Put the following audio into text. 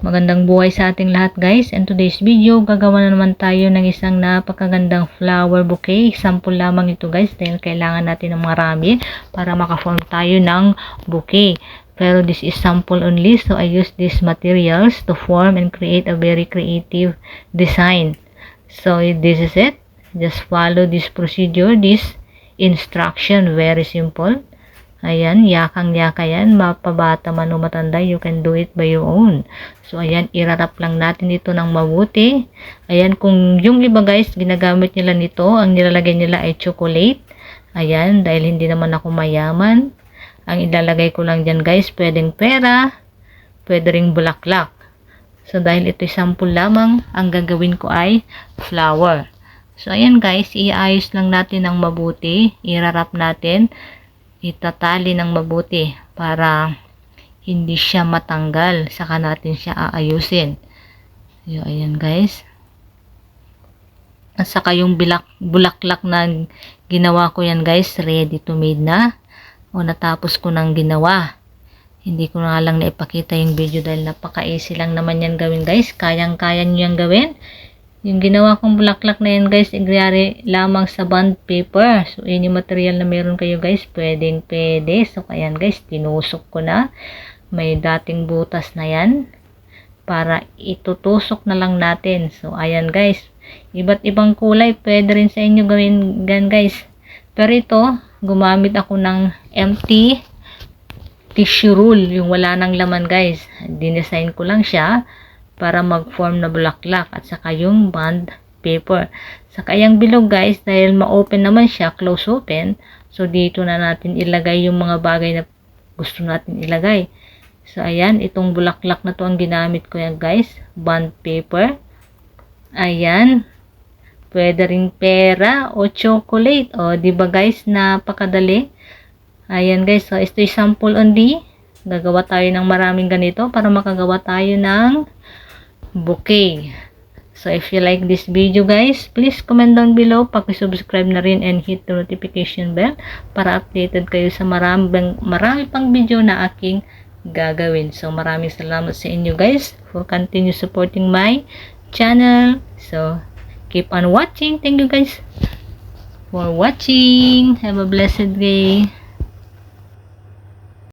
Magandang buhay sa ating lahat guys. In today's video, gagawa na naman tayo ng isang napakagandang flower bouquet. Sample lamang ito guys dahil kailangan natin ng marami para makaform tayo ng bouquet. Pero this is sample only, so I use these materials to form and create a very creative design. So this is it. Just follow this procedure, this instruction. Very simple. Ayan, yakang-yaka yan. Mapabata man o matanda, you can do it by your own. So, ayan, irarap lang natin ito ng mabuti. Ayan, kung yung iba guys, ginagamit nila nito, ang nilalagay nila ay chocolate. Ayan, dahil hindi naman ako mayaman. Ang ilalagay ko lang dyan guys, pwedeng pera, pwede ring bulaklak. So, dahil ito'y sample lamang, ang gagawin ko ay flower. So, ayan guys, iayos lang natin ng mabuti. Irarap natin. Itatali ng mabuti para hindi siya matanggal, saka natin siya aayusin. So, ayan guys. At saka yung bulaklak na ginawa ko yan guys, ready to made na. O natapos ko nang ginawa. Hindi ko na lang naipakita yung video dahil napaka-easy lang naman yan gawin guys. Kayang-kaya nyo yan gawin. Yung ginawa kong bulaklak na yan guys, igyari lamang sa bond paper. So, yun yung material na meron kayo guys, pwedeng pwede. So, ayan guys, tinusok ko na. May dating butas na yan. Para itutusok na lang natin. So, ayan guys, iba't ibang kulay, pwede rin sa inyo gawin gan guys. Pero ito, gumamit ako ng empty tissue roll, yung wala nang laman guys. Dinesign ko lang siya para mag-form na bulaklak at saka yung bond paper. Saka yung bilog guys, dahil ma-open naman siya, close open. So, dito na natin ilagay yung mga bagay na gusto natin ilagay. So, ayan, itong bulaklak na to ang ginamit ko yan guys. Bond paper. Ayan. Pwede rin pera o chocolate. O, diba guys, napakadali. Ayan guys, so ito yung sample only. Gagawa tayo ng maraming ganito para makagawa tayo ng bouquet. So, if you like this video guys, please comment down below, paki-subscribe na rin and hit the notification bell para updated kayo sa marami pang video na aking gagawin. So, maraming salamat sa inyo guys for continue supporting my channel. So, keep on watching. Thank you guys for watching. Have a blessed day.